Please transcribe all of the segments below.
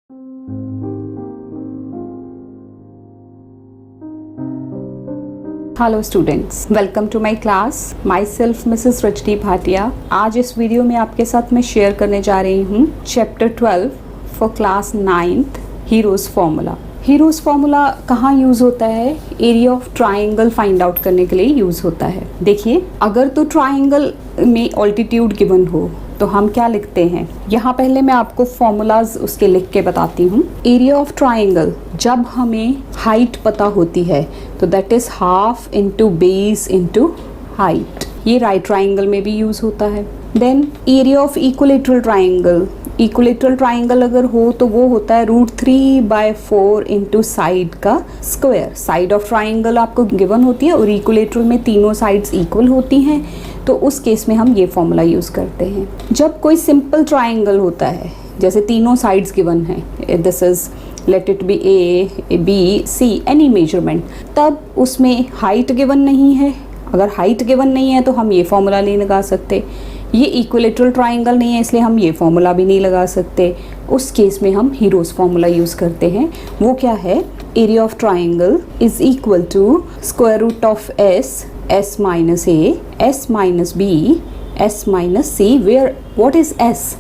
Hello students, welcome to my class. Myself Mrs Rajni Bhatia. आज इस video में आपके साथ मैं शेयर करने जा रही हूँ chapter 12 for class 9th, heroes formula. Heroes formula कहाँ यूज होता है? Area of triangle find out करने के लिए यूज होता है। देखिए, अगर तो ट्राइंगल में ऑल्टीट्यूड गिवन हो तो हम क्या लिखते हैं? यहाँ पहले मैं आपको फॉर्मूलाज उसके लिख के बताती हूँ। एरिया ऑफ ट्राइंगल, जब हमें हाइट पता होती है तो that is half into base into height. ये राइट ट्राइंगल में भी यूज होता है। Then area of equilateral triangle, equilateral triangle अगर हो तो वो होता है √3/4 इंटू साइड का स्क्वायर। साइड ऑफ ट्राइंगल आपको गिवन होती है और इक्विलेटरल में तीनों साइड्स इक्वल होती हैं, तो उस केस में हम ये फॉर्मूला यूज करते हैं। जब कोई सिंपल ट्राइंगल होता है, जैसे तीनों साइड्स गिवन हैं, this is let it be A, B, C, any measurement, तब उसमें हाइट गिवन नहीं है। अगर हाइट गिवन नहीं है तो हम ये फॉर्मूला नहीं लगा सकते। ये इक्विलेटरल ट्राइंगल नहीं है, इसलिए हम ये फॉर्मूला भी नहीं लगा सकते। उस केस में हम हीरोज फॉर्मूला यूज करते हैं। वो क्या है? Area of triangle is equal to square root of S minus A, S minus B, S minus C, where what is S?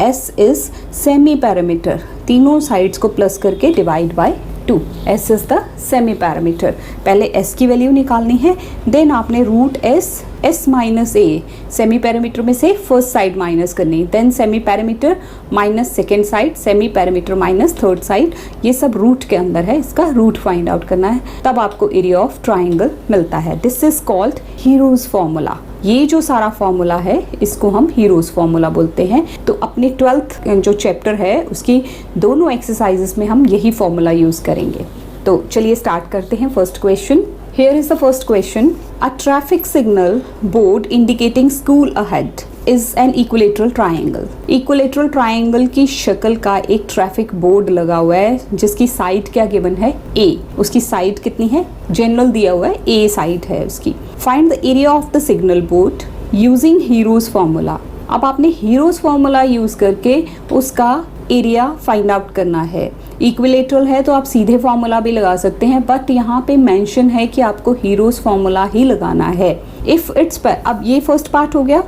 S is semi perimeter। तीनों साइड्स को plus करके divide by 2। S is the semi perimeter। पहले S की value निकालनी है, then आपने root S minus A, semi perimeter में से फर्स्ट साइड माइनस करनी, then semi perimeter minus second side, semi perimeter minus third side. ये सब रूट के अंदर है, इसका रूट फाइंड आउट करना है, तब आपको एरिया ऑफ ट्राइंगल मिलता है। This is called heroes formula. ये जो सारा फॉर्मूला है इसको हम हीरोज फॉर्मूला बोलते हैं। तो अपने 12th जो चैप्टर है उसकी दोनों एक्सरसाइजेस में हम यही फॉर्मूला यूज करेंगे। तो चलिए स्टार्ट करते हैं। First question, here is the first question. A traffic signal board indicating school ahead is an equilateral triangle. Equilateral triangle की शक्ल का एक ट्रैफिक बोर्ड लगा हुआ है जिसकी साइड क्या गिवन है? A। उसकी साइड कितनी है? जनरल दिया हुआ है, A साइड है उसकी। Find the area of the signal board using Heron's formula. अब आपने हीरोज फॉर्मूला यूज करके उसका एरिया फाइंड आउट करना है। इक्विलेटरल है तो आप सीधे फॉर्मूला भी लगा सकते हैं, बट यहाँ पे मेंशन है कि आपको हीरोज फॉर्मूला ही लगाना है। इफ इट्स पर, अब ये फर्स्ट पार्ट हो गया,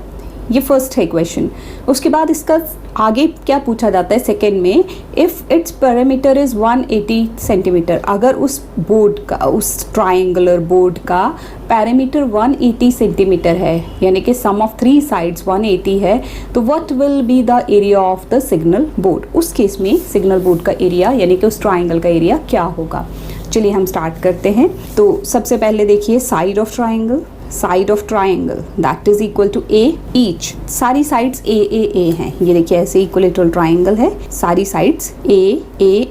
ये फर्स्ट है क्वेश्चन। उसके बाद इसका आगे क्या पूछा जाता है सेकेंड में? If it's parameter is 180 centimetre. अगर उस बोर्ड का, उस ट्राइंगुलर बोर्ड का पैरामीटर 180 सेंटीमीटर है, यानी कि सम ऑफ 3 साइड्स 180 है, तो what will be the area of the signal board? उस केस में सिग्नल बोर्ड का एरिया यानी कि उस ट्राइंगल का एरिया क्या होगा? चलिए हम स्टार्ट करते हैं। तो सबसे पहले देखिए side of triangle. Side of triangle that is equal to A each. सारी साइड्स A हैं। ये देखिए ऐसे इक्विलेटरल ट्राइंगल है, सारी साइड्स A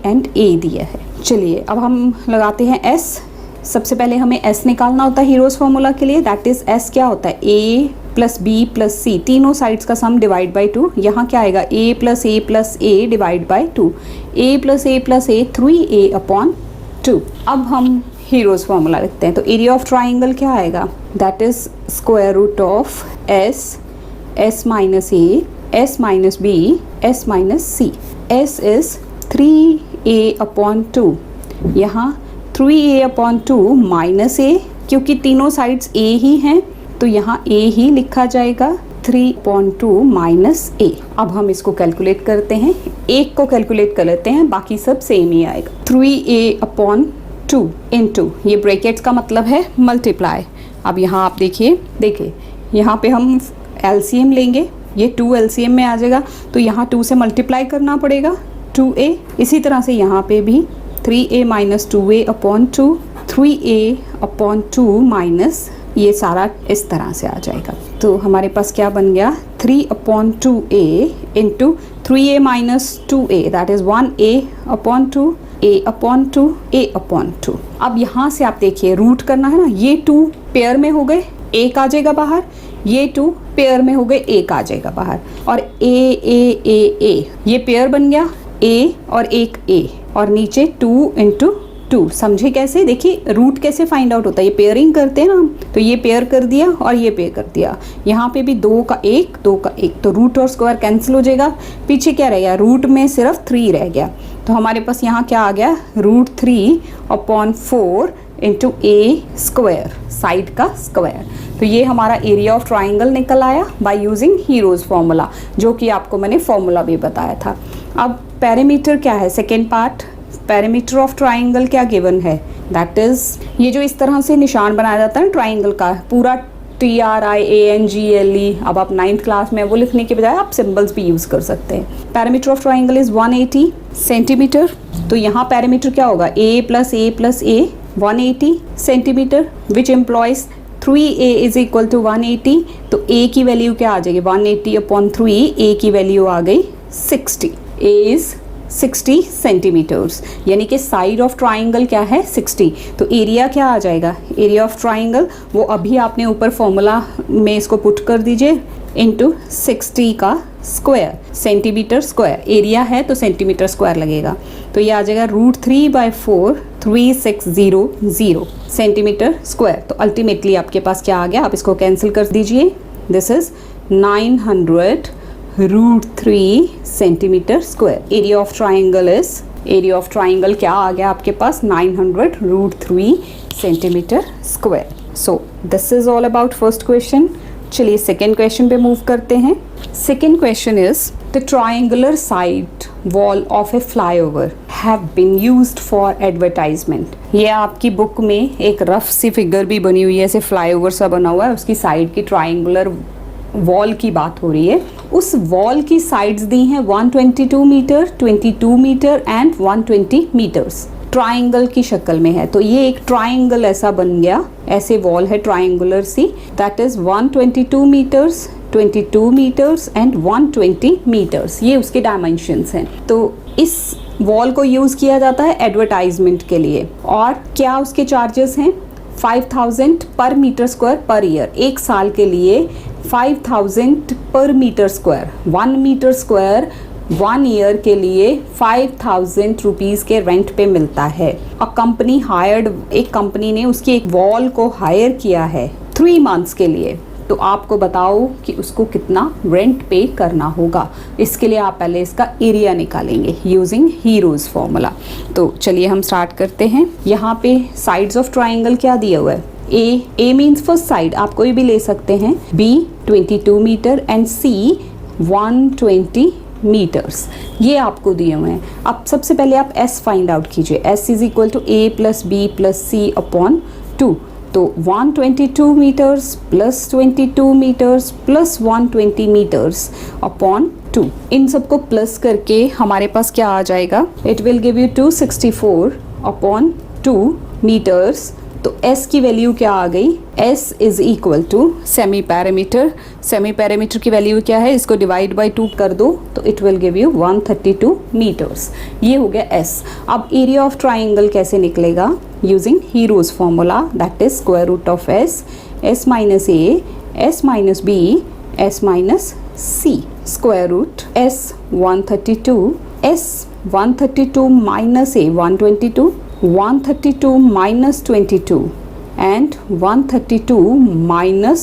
एंड A दिया है। चलिए अब हम लगाते हैं S। सबसे पहले हमें S निकालना होता है हीरोज फॉर्मूला के लिए। दैट इज S क्या होता है? A plus B plus C, तीनों साइड्स का सम डिवाइड बाई 2। यहाँ क्या आएगा? A plus A divide by 2। A plus A 3A/2। अब हम हीरोज फॉर्मूला लिखते हैं। तो एरिया ऑफ ट्राइंगल क्या आएगा? That is square root of S minus A, S minus B, S minus C। S is 3A/2। यहाँ 3A/2 minus A, क्योंकि तीनों साइड्स A ही हैं तो यहाँ A ही लिखा जाएगा। 3/2 माइनस A। अब हम इसको कैलकुलेट करते हैं। एक को कैलकुलेट कर लेते हैं, बाकी सब सेम ही आएगा। 3A/2 इंटू, ये ब्रैकेट्स का मतलब है मल्टीप्लाई। अब यहाँ आप देखिए यहाँ पे हम LCM लेंगे, ये 2 LCM में आ जाएगा, तो यहाँ 2 से मल्टीप्लाई करना पड़ेगा 2A। इसी तरह से यहाँ पे भी 3A minus 2A/2, 3A/2 minus, ये सारा इस तरह से आ जाएगा। तो हमारे पास क्या बन गया? 3/2A into 3A minus 2A, that is 1A/2, A/2। अब यहाँ से आप देखिए रूट करना है ना, ये 2 पेयर में हो गए, एक आ जाएगा बाहर, ये 2 पेयर में हो गए, एक आ जाएगा बाहर, और A ये पेयर बन गया, A और एक A, और नीचे 2 इंटू 2। समझे कैसे? देखिए रूट कैसे फाइंड आउट होता है, ये पेयरिंग करते हैं ना हम, तो ये पेयर कर दिया और ये पेयर कर दिया। यहाँ पे भी 2 का 1, 2 का 1, तो रूट और स्क्वायर कैंसिल हो जाएगा। पीछे क्या रह गया? रूट में सिर्फ 3 रह गया। तो हमारे पास यहाँ क्या आ गया, √3/4 इंटू ए स्क्वायर, साइड का स्क्वायर। तो ये हमारा एरिया ऑफ ट्राइंगल निकल आया बाय यूजिंग हीरोज फॉर्मूला, जो कि आपको मैंने फॉर्मूला भी बताया था। अब पेरीमीटर क्या है, second part, perimeter of triangle क्या गिवन है, दैट इज ये जो इस तरह से निशान बनाया जाता है ट्राइंगल का, पूरा TRIANGLE। अब आप 9th क्लास में वो लिखने के बजाय आप सिंबल्स भी यूज कर सकते हैं। Perimeter of triangle is 180 centimetre. तो यहाँ पेरीमीटर क्या होगा, A + A + A 180 सेंटीमीटर, which implies 3A is equal to 180। तो A की वैल्यू क्या आ जाएगी, 180/3, A की वैल्यू आ गई 60। A इज 60 सेंटीमीटर्स, यानी कि साइड ऑफ ट्राइंगल क्या है 60। तो एरिया क्या आ जाएगा, एरिया ऑफ ट्राइंगल वो अभी आपने ऊपर फॉर्मूला में इसको पुट कर दीजिए, इंटू 60 का स्क्वायर, सेंटीमीटर स्क्वायर, एरिया है तो सेंटीमीटर स्क्वायर लगेगा। तो ये आ जाएगा √3/4 3600 सेंटीमीटर स्क्वायर। तो अल्टीमेटली आपके पास क्या आ गया, आप इसको कैंसिल कर दीजिए, this is 900 √3 centimeter square. Area of triangle is, area of triangle क्या आ गया आपके पास, 900 √3 centimeter square. So this is all about first question. चलिए सेकेंड क्वेश्चन पे मूव करते हैं। Second question is the triangular side wall of a flyover have been used for advertisement. ये आपकी बुक में एक रफ सी फिगर भी बनी हुई है, ऐसे फ्लाईओवर सा बना हुआ है, उसकी साइड की ट्राइंगुलर वॉल की बात हो रही है। उस वॉल की साइड्स दी हैं 122 meter, 22 meter and 120 meters, triangle की शक्ल में है। तो ये एक ट्राइंगल ऐसा बन गया, ऐसे वॉल है ट्राइंगुलर सी, that is 122 meters, 22 meters and 120 meters, ये उसके डायमेंशंस हैं। तो इस वॉल को यूज़ किया जाता है एडवर्टाइजमेंट के लिए। और क्या उसके चार्जेस हैं, 5000 पर मीटर स्क्वायर पर ईयर, एक साल के लिए 5000 पर meter square, 1 meter square 1 year के लिए 5000 रुपीज़ के रेंट पे मिलता है। अ कंपनी हायर्ड, एक कंपनी ने उसकी एक वॉल को हायर किया है 3 मंथ्स के लिए। तो आपको बताओ कि उसको कितना रेंट पे करना होगा। इसके लिए आप पहले इसका एरिया निकालेंगे यूजिंग हीरोज फॉर्मूला। तो चलिए हम स्टार्ट करते हैं। यहाँ पे साइड्स ऑफ ट्राइंगल क्या दिया हुआ है, ए मीन्स फर्स्ट साइड, आप कोई भी ले सकते हैं, B 22 meter and C 120 meters, ये आपको दिए हुए हैं। अब सबसे पहले आप S फाइंड आउट कीजिए, S is equal to A + B + C/2। तो 122 meters plus 22 meters plus 120 meters upon 2, इन सबको प्लस करके हमारे पास क्या आ जाएगा, it will give you 264/2 meters. तो S की वैल्यू क्या आ गई, S is equal to semi perimeter, semi perimeter की वैल्यू क्या है, इसको डिवाइड बाय 2 कर दो तो it will give you 132 metres, ये हो गया S। अब एरिया ऑफ ट्राइंगल कैसे निकलेगा, using Heron's formula, that is square root of S, S - A, S - B, S - C, square root S 132, S 132 - A 122, 132 - 22 and 132 -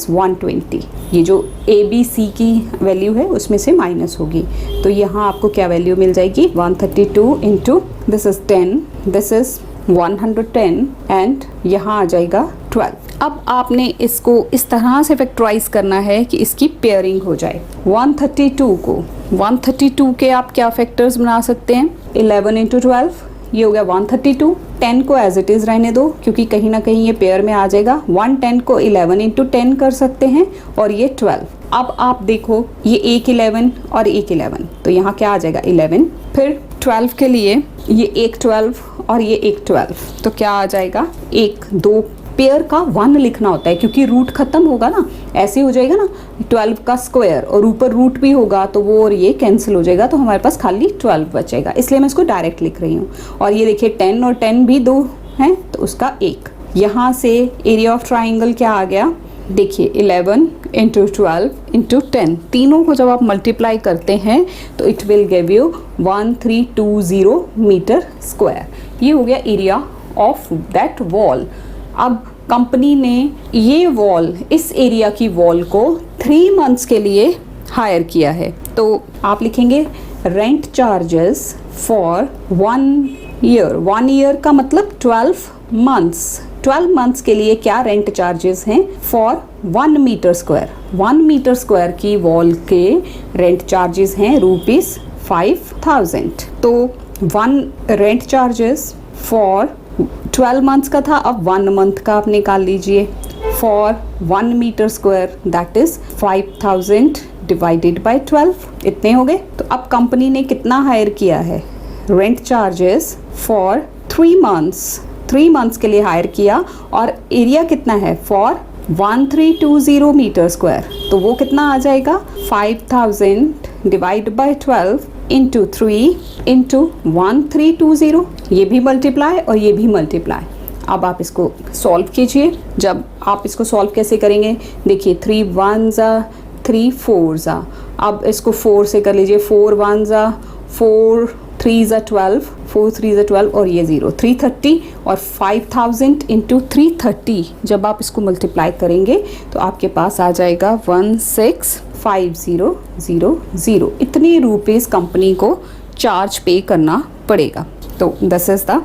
120, ये जो ABC की value है उसमें से माइनस होगी। तो यहाँ आपको क्या वैल्यू मिल जाएगी, 132 into this is 10, this is 110 and यहाँ आ जाएगा 12। अब आपने इसको इस तरह से फैक्टराइज करना है कि इसकी पेयरिंग हो जाए। 132 के आप क्या फैक्टर्स बना सकते हैं, 11 × 12, ये हो गया 132। 10 को एज इट इज़ रहने दो क्योंकि कहीं ना कहीं ये पेयर में आ जाएगा। 110 को 11 × 10 कर सकते हैं और ये 12। अब आप देखो ये एक 11 और एक 11, तो यहाँ क्या आ जाएगा 11। फिर 12 के लिए ये एक 12 और ये एक 12, तो क्या आ जाएगा, एक 2 पेयर का 1 लिखना होता है क्योंकि रूट खत्म होगा ना, ऐसे हो जाएगा ना 12 का स्क्वायर और ऊपर रूट भी होगा तो वो और ये कैंसिल हो जाएगा, तो हमारे पास खाली 12 बचेगा, इसलिए मैं इसको डायरेक्ट लिख रही हूँ। और ये देखिए 10 और 10 भी 2 हैं तो उसका 1। यहाँ से एरिया ऑफ ट्राइंगल क्या आ गया, देखिए 11 × 12 × 10, तीनों को जब आप मल्टीप्लाई करते हैं तो it will give you 1320 meter square. ये हो गया एरिया ऑफ दैट वॉल। अब कंपनी ने ये वॉल, इस एरिया की वॉल को 3 मंथ्स के लिए हायर किया है, तो आप लिखेंगे rent charges for 1 year. 1 year का मतलब 12 मंथ्स। 12 मंथ्स के लिए क्या रेंट चार्जेस हैं for 1 meter square. 1 meter square की वॉल के रेंट चार्जेस हैं ₹5000। तो 1 रेंट चार्जेस फॉर 12 मंथ्स का था, अब 1 मंथ का आप निकाल लीजिए। For 1 meter square that is 5000 divided by 12, इतने हो गए। तो अब कंपनी ने कितना हायर किया है, rent charges for 3 months, 3 months के लिए हायर किया, और एरिया कितना है फॉर 1320 मीटर स्क्वायर। तो वो कितना आ जाएगा, 5000 डिवाइड बाय 12 इंटू 3 इंटू 1320, ये भी मल्टीप्लाई और ये भी मल्टीप्लाई। अब आप इसको सॉल्व कीजिए। जब आप इसको सॉल्व कैसे करेंगे, देखिए 3 1 3 4 अब इसको 4 से कर लीजिए। 4 1 4 3 12, 4 3 12 और ये 0, 330 और 5000 इंटू 330 जब आप इसको मल्टीप्लाई करेंगे तो आपके पास आ जाएगा 165000। इतने रुपीज़ कंपनी को चार्ज पे करना पड़ेगा। तो this is the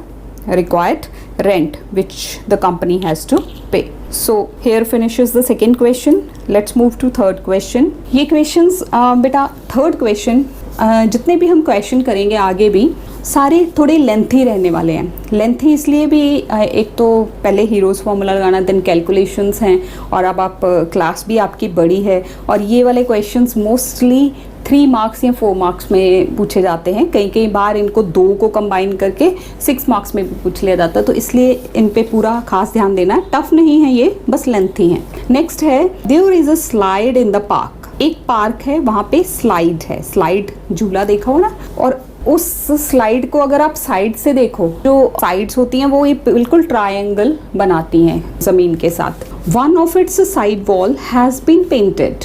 required rent which the company has to pay. So here finishes the second question. Let's move to third question. ये questions बेटा third question जितने भी हम क्वेश्चन करेंगे आगे भी सारे थोड़े लेंथी रहने वाले हैं। लेंथी इसलिए भी एक तो पहले हीरोज़ फार्मूला लगाना, देन कैलकुलेशंस हैं, और अब आप क्लास भी आपकी बड़ी है, और ये वाले क्वेश्चंस मोस्टली 3 मार्क्स या 4 मार्क्स में पूछे जाते हैं। कई बार इनको 2 को कंबाइन करके 6 मार्क्स में भी पूछ लिया जाता है, तो इसलिए इन पे पूरा खास ध्यान देना है। टफ नहीं है ये, बस लेंथी है। नेक्स्ट है, there is a slide in the park. एक पार्क है, वहाँ पे स्लाइड है, स्लाइड झूला देखा हो ना, और उस स्लाइड को अगर आप साइड से देखो, जो साइड्स होती हैं वो ये बिल्कुल ट्रायंगल बनाती हैं जमीन के साथ। One of its side wall has been painted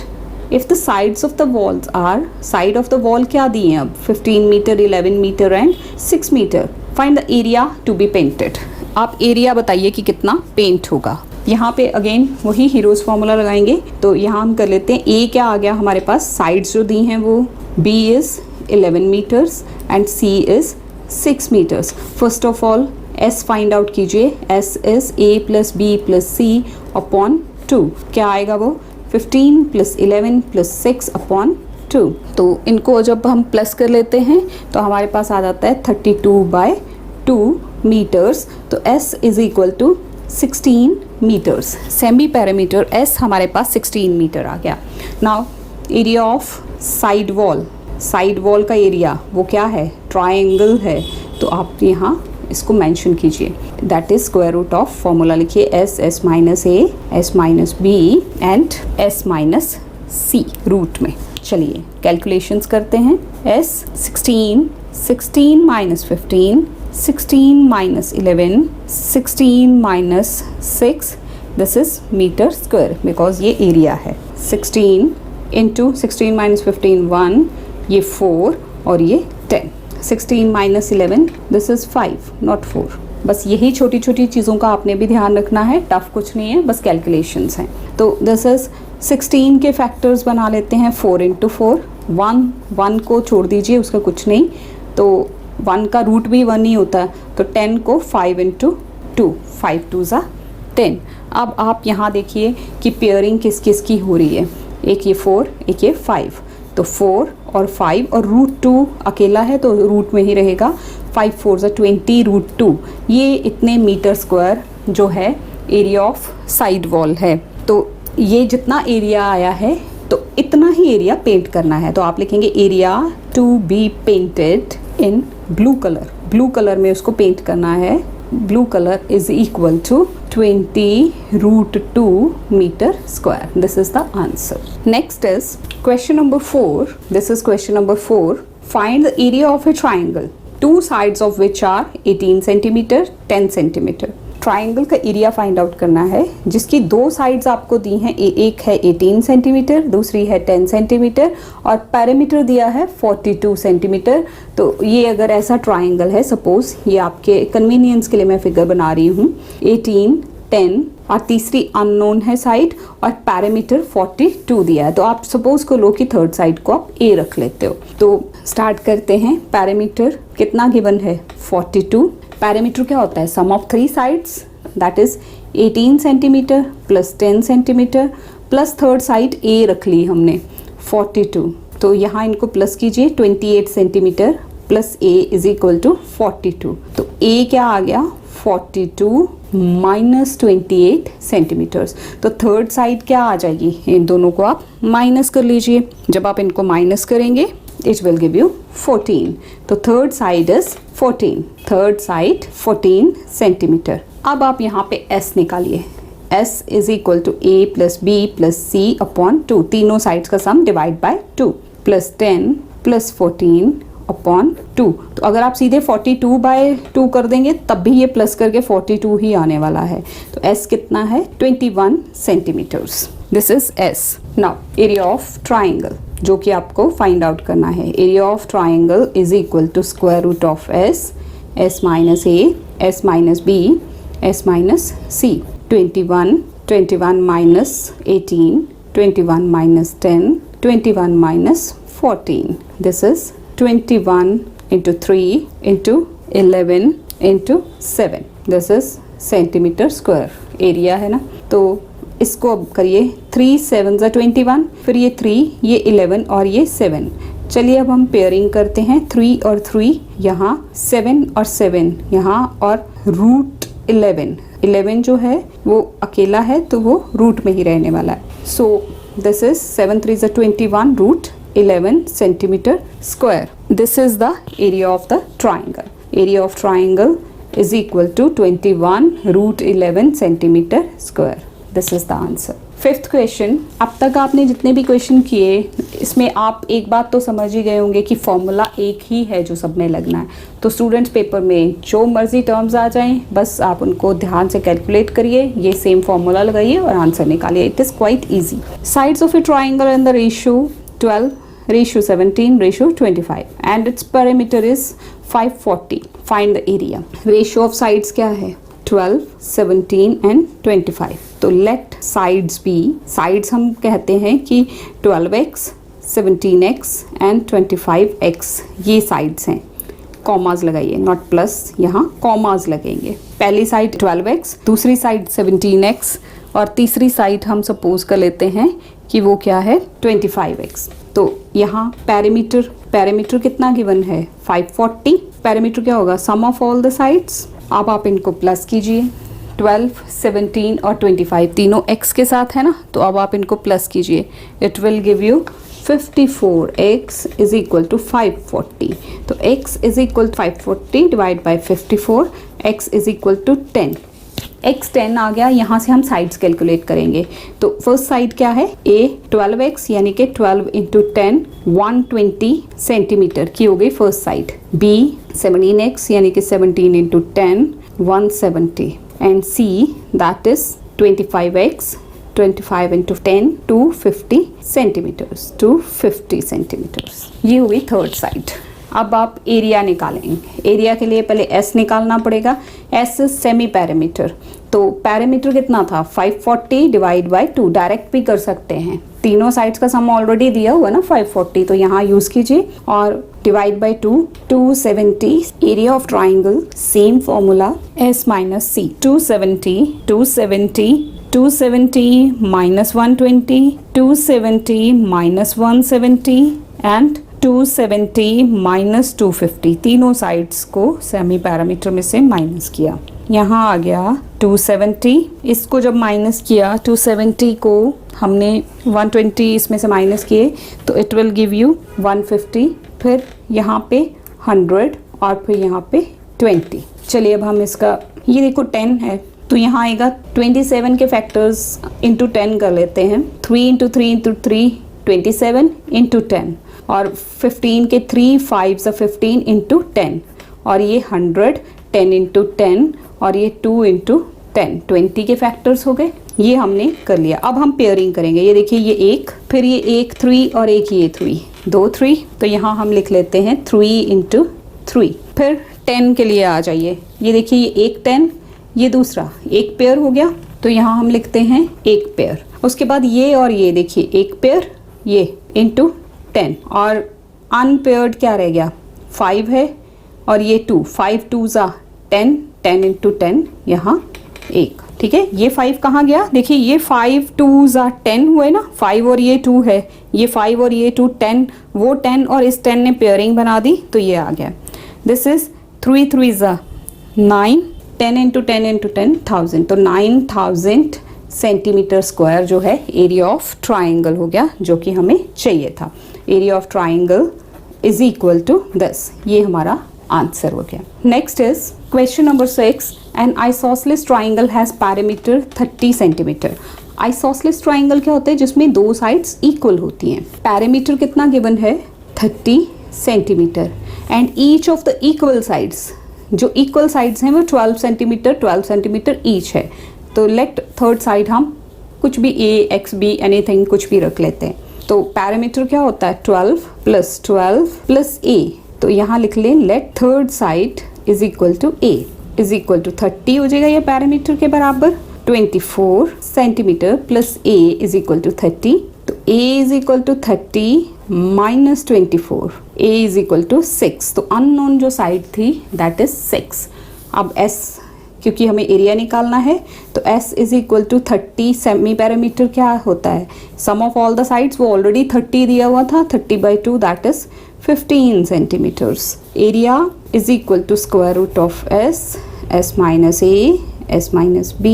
if the sides of the walls are, side of the wall क्या दी है अब, 15 meter, 11 meter and 6 meter. Find the area to be painted. आप एरिया बताइए कि कितना पेंट होगा। यहाँ पे अगेन वही हीरोज़ फार्मूला लगाएंगे। तो यहाँ हम कर लेते हैं, ए क्या आ गया हमारे पास, साइड्स जो दी हैं वो, B is 11 meters and C is 6 meters. First of all S find out कीजिए। S is A plus B plus C upon 2। क्या आएगा वो, 15 प्लस 11 प्लस 6 अपॉन 2। तो इनको जब हम प्लस कर लेते हैं तो हमारे पास आ जाता है 32/2 मीटर्स। तो S is equal to 16 meters. Semi perimeter S हमारे पास 16 मीटर आ गया। Now area of side wall, side wall का एरिया वो क्या है, ट्रायंगल है, तो आप यहाँ इसको मेंशन कीजिए। That is square root of, formula लिखिए, S minus a, S minus b and S minus c root में। चलिए कैलकुलेशंस करते हैं। S 16, 16 minus 15, 16 minus 11, 16 minus 6, this is meter square because ये एरिया है। 16 इंटू 16 माइनस 15 1, ये 4 और ये 10। 16 माइनस 11 दिस इज़ 5 नॉट 4। बस यही छोटी छोटी चीज़ों का आपने भी ध्यान रखना है, टफ कुछ नहीं है, बस कैलकुलेशंस हैं। तो दिस इज़ 16 के फैक्टर्स बना लेते हैं, 4 इंटू 4, 1 को छोड़ दीजिए, उसका कुछ नहीं, तो 1 का रूट भी 1 ही होता है। तो 10 को 5 इंटू 2, 5 2 ज़ा 10। अब आप यहाँ देखिए कि पेयरिंग किस किस की हो रही है, एक ये 4 एक ये 5, तो 4 और 5 और रूट 2 अकेला है तो रूट में ही रहेगा। 5 4 ज़ा 20 रूट 2, ये इतने मीटर स्क्वायर जो है एरिया ऑफ साइड वॉल है। तो ये जितना एरिया आया है तो इतना ही एरिया पेंट करना है। तो आप लिखेंगे area to be painted in blue colour, blue colour में उसको पेंट करना है। Blue colour is equal to 20 root 2 meter square. This is the answer. Next is question number 4. This is question number 4. Find the area of a triangle, two sides of which are 18 centimeter, 10 centimeter. Triangle का area find out करना है जिसकी 2 sides आपको दी हैं, एक है 18 centimetre, दूसरी है 10 सेंटीमीटर और पैरामीटर दिया है 42 सेंटीमीटर। तो ये अगर ऐसा ट्राइंगल है, सपोज ये आपके कन्वीनियंस के लिए मैं फिगर बना रही हूँ, 18 10 और तीसरी अननोन है साइड और पैरामीटर 42 दिया है। तो आप सपोज को लो कि थर्ड साइड को आप ए रख लेते हो। तो स्टार्ट करते हैं। पैरामीटर कितना गिवन है 42। पैरामीटर क्या होता है sum of three sides that is 18 centimeter plus 10 centimeter plus third side A रख ली हमने 42। तो यहाँ इनको प्लस कीजिए 28 centimeter plus A is equal to 42। तो ए क्या आ गया 42 माइनस 28 सेंटीमीटर्स। तो थर्ड साइड क्या आ जाएगी, इन दोनों को आप माइनस कर लीजिए। जब आप इनको माइनस करेंगे इट विल गिव यू 14। तो third side is 14, third side 14 centimetre. अब आप यहाँ पे s निकालिए। s is equal to a plus B plus C upon 2, तीनों साइड्स का sum divide by 2 plus 10 plus 14 upon 2। तो अगर आप सीधे 42 बाय 2 कर देंगे तब भी ये प्लस करके 42 ही आने वाला है। तो s कितना है 21 centimeters. This is s। Now area of triangle जो कि आपको फाइंड आउट करना है। Area of triangle is equal to square root of s minus a, s minus b, s minus c। 21 minus 18, 21 minus 10, 21 minus 14। This is 21 into 3 into 11 into 7। This is centimeter square area है ना। तो इसको अब करिए 3 7 21, फिर ये 3, ये 11 और ये 7। चलिए अब हम पेयरिंग करते हैं 3 और 3 यहाँ, 7 और 7 यहाँ और रूट 11 जो है वो अकेला है तो वो रूट में ही रहने वाला है। So this is 7 3 21 root 11 centimeter square. This is the area of the triangle. Area of triangle is equal to 21 root 11 centimeter square. This is the answer. Fifth question. अब तक आपने जितने भी क्वेश्चन किए इसमें आप एक बात तो समझ ही गए होंगे कि फॉर्मूला एक ही है जो सब में लगना है। तो स्टूडेंट्स पेपर में जो मर्जी टर्म्स आ जाएं बस आप उनको ध्यान से कैलकुलेट करिए, ये सेम फॉर्मूला लगाइए और आंसर निकालिए। It is quite easy. Sides of A triangle and the ratio 12, ratio 17, ratio 25 and its perimeter is 540. Find the area. Ratio of sides क्या है 12, 17 and 25. तो let sides be, sides हम कहते हैं कि 12x, 17x and 25x ये sides हैं। Commas लगाइए, नॉट प्लस, यहाँ कॉमाज लगेंगे। पहली साइड 12x, दूसरी साइड 17x और तीसरी साइड हम सपोज कर लेते हैं कि वो क्या है 25x। तो यहाँ पैरामीटर कितना गिवन है 540। पैरामीटर क्या होगा सम ऑफ ऑल द साइड्स। अब आप इनको प्लस कीजिए 12, 17 और 25 तीनों x के साथ है ना, तो अब आप इनको प्लस कीजिए। It will give you 54x is equal to 540। तो x is equal 540 divide by 54, x is equal to 10। x 10 आ गया। यहाँ से हम साइड्स कैलकुलेट करेंगे। तो फर्स्ट साइड क्या है a 12x यानी कि 12 इंटू 10 120 सेंटीमीटर की हो गई फर्स्ट साइड। b 17x यानी कि 17 into 10 170 and c that is 25x 25 into 10 250 centimeters 250 centimeters. ये हुई थर्ड साइड। अब आप एरिया निकालेंगे। एरिया के लिए पहले s निकालना पड़ेगा। s semi parameter. तो पैरामीटर कितना था 540 डिवाइड बाई 2, डायरेक्ट भी कर सकते हैं। तीनों साइड्स का सम ऑलरेडी दिया हुआ ना 540, तो यहाँ यूज कीजिए और divide by 2 270। Area of triangle same formula s minus c 270 minus 120 270 minus 170 and 270 minus 250। तीनों साइड्स को सेमी पैरामीटर में से माइनस किया। यहाँ आ गया 270। इसको जब माइनस किया 270 को हमने 120 इसमें से माइनस किए तो इट विल गिव यू 150। फिर यहाँ पे 100 और फिर यहाँ पे 20। चलिए अब हम इसका ये देखो 10 है तो यहाँ आएगा 27 के फैक्टर्स इंटू 10 कर लेते हैं। 3 इंटू 3 इंटू 3 27 इंटू 10 और 15 के 3 5 15 इंटू 10 और ये 100 10 इंटू 10 और ये 2 इंटू 10 20 के फैक्टर्स हो गए। ये हमने कर लिया। अब हम पेयरिंग करेंगे। ये देखिए ये एक, फिर ये एक 3 और एक ये 3, 2 3। तो यहाँ हम लिख लेते हैं 3 इंटू 3। फिर 10 के लिए आ जाइए। ये देखिए ये एक 10, ये दूसरा एक पेयर हो गया तो यहाँ हम लिखते हैं एक पेयर। उसके बाद ये और ये देखिए, एक पेयर ये इंटू 10, और अनपेयर्ड क्या रह गया 5 है और ये 2, 5 2 ज़ा 10, 10 इंटू 10 यहाँ 1, ठीक है। ये 5 कहाँ गया, देखिए ये 5 2 ज़ा 10 हुए ना, 5 और ये 2 है, ये 5 और ये 2 10, वो 10 और इस 10 ने पेयरिंग बना दी तो ये आ गया। दिस इज 3 3 ज़ा 9, 10 इंटू 10 इंटू 10 1000, तो 9000 सेंटीमीटर स्क्वायर जो है एरिया ऑफ ट्राइंगल हो गया, जो कि हमें चाहिए था। Area of triangle is equal to this, ये हमारा आंसर हो गया। Next is question number 6, an isosceles triangle has perimeter 30 centimeter. Isosceles triangle क्या होता है, जिसमें दो साइड्स इक्वल होती हैं। पैरामीटर कितना गिवन है 30 centimetre, and each of the equal sides, जो इक्वल साइड्स हैं वो 12 सेंटीमीटर ईच है। तो लेट थर्ड साइड हम कुछ भी ए एक्स बी एनीथिंग कुछ भी रख लेते हैं। तो पैरामीटर क्या होता है 12 प्लस ए, तो यहाँ लिख लें let third side is equal to A is equal to 30 हो जाएगा ये पैरामीटर के बराबर। 24 centimeter plus A is equal to 30, तो A is equal to 30 minus 24, A is equal to 6, तो अननोन जो साइड थी दैट इज 6। अब एस, क्योंकि हमें एरिया निकालना है, तो s is equal to 30, semi perimeter क्या होता है sum of all the sides, वो ऑलरेडी 30 दिया हुआ था, 30/2 that is 15 centimeters. Area is equal to square root of s minus a, s minus b,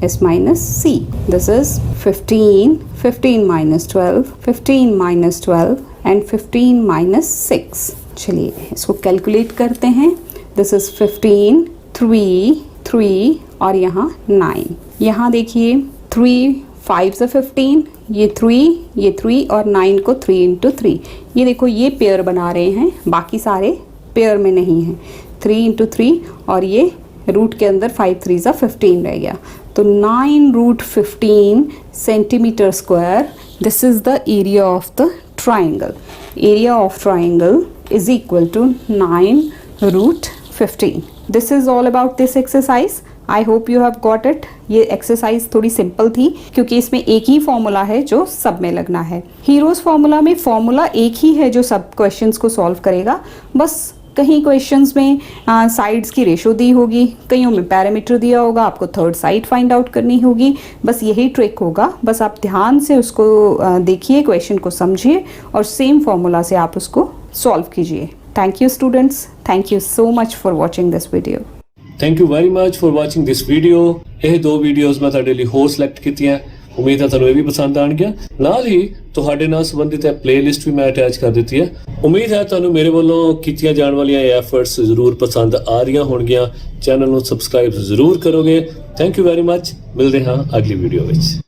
s minus c। This is 15 minus 12, 15 minus 12 and 15 minus 6। चलिए इसको calculate करते हैं। This is 15, 3 और यहाँ 9। यहाँ देखिए 3 5 से 15, ये 3 और 9 को 3 इंटू 3, ये देखो ये पेयर बना रहे हैं, बाकी सारे पेयर में नहीं हैं। 3 इंटू 3 और ये रूट के अंदर 5 3 सा 15 रह गया, तो 9 root 15 centimeter square. This is the area of the triangle. Area of triangle is equal to 9 root 15। This is all about this exercise. I hope you have got it. ये exercise थोड़ी simple थी क्योंकि इसमें एक ही formula है जो सब में लगना है। हीरोज फॉर्मूला में फॉर्मूला एक ही है जो सब क्वेश्चंस को सॉल्व करेगा, बस कहीं क्वेश्चंस में साइड्स की रेशो दी होगी, कईयों में पैरामीटर दिया होगा, आपको थर्ड साइड फाइंड आउट करनी होगी, बस यही ट्रिक होगा। बस आप ध्यान से उसको देखिए, क्वेश्चन को समझिए और सेम फॉर्मूला से आप उसको सॉल्व कीजिए। Thank you students. Thank you so much for watching this video. Thank you very much for watching this video. ਇਹ ਦੋ ਵੀਡੀਓਜ਼ ਮੈਂ ਤੁਹਾਡੇ ਲਈ ਹੋਰ ਸਿਲੈਕਟ ਕੀਤੀਆਂ, ਉਮੀਦ ਹੈ ਤੁਹਾਨੂੰ ਇਹ ਵੀ ਪਸੰਦ ਆਣਗੀਆਂ। ਨਾਲ ਹੀ ਤੁਹਾਡੇ ਨਾਲ ਸੰਬੰਧਿਤ ਹੈ ਪਲੇਲਿਸਟ ਵੀ ਮੈਂ ਅਟੈਚ ਕਰ ਦਿੱਤੀ ਹੈ। ਉਮੀਦ ਹੈ ਤੁਹਾਨੂੰ ਮੇਰੇ ਵੱਲੋਂ ਕੀਤੀਆਂ ਜਾਣ ਵਾਲੀਆਂ ਐਫਰਟਸ ਜ਼ਰੂਰ ਪਸੰਦ ਆ ਰਹੀਆਂ ਹੋਣਗੀਆਂ। ਚੈਨਲ ਨੂੰ ਸਬਸਕ੍ਰਾਈਬ ਜ਼ਰੂਰ ਕਰੋਗੇ। Thank you very much. ਮਿਲਦੇ ਹਾਂ ਅਗਲੀ ਵੀਡੀਓ ਵਿੱਚ।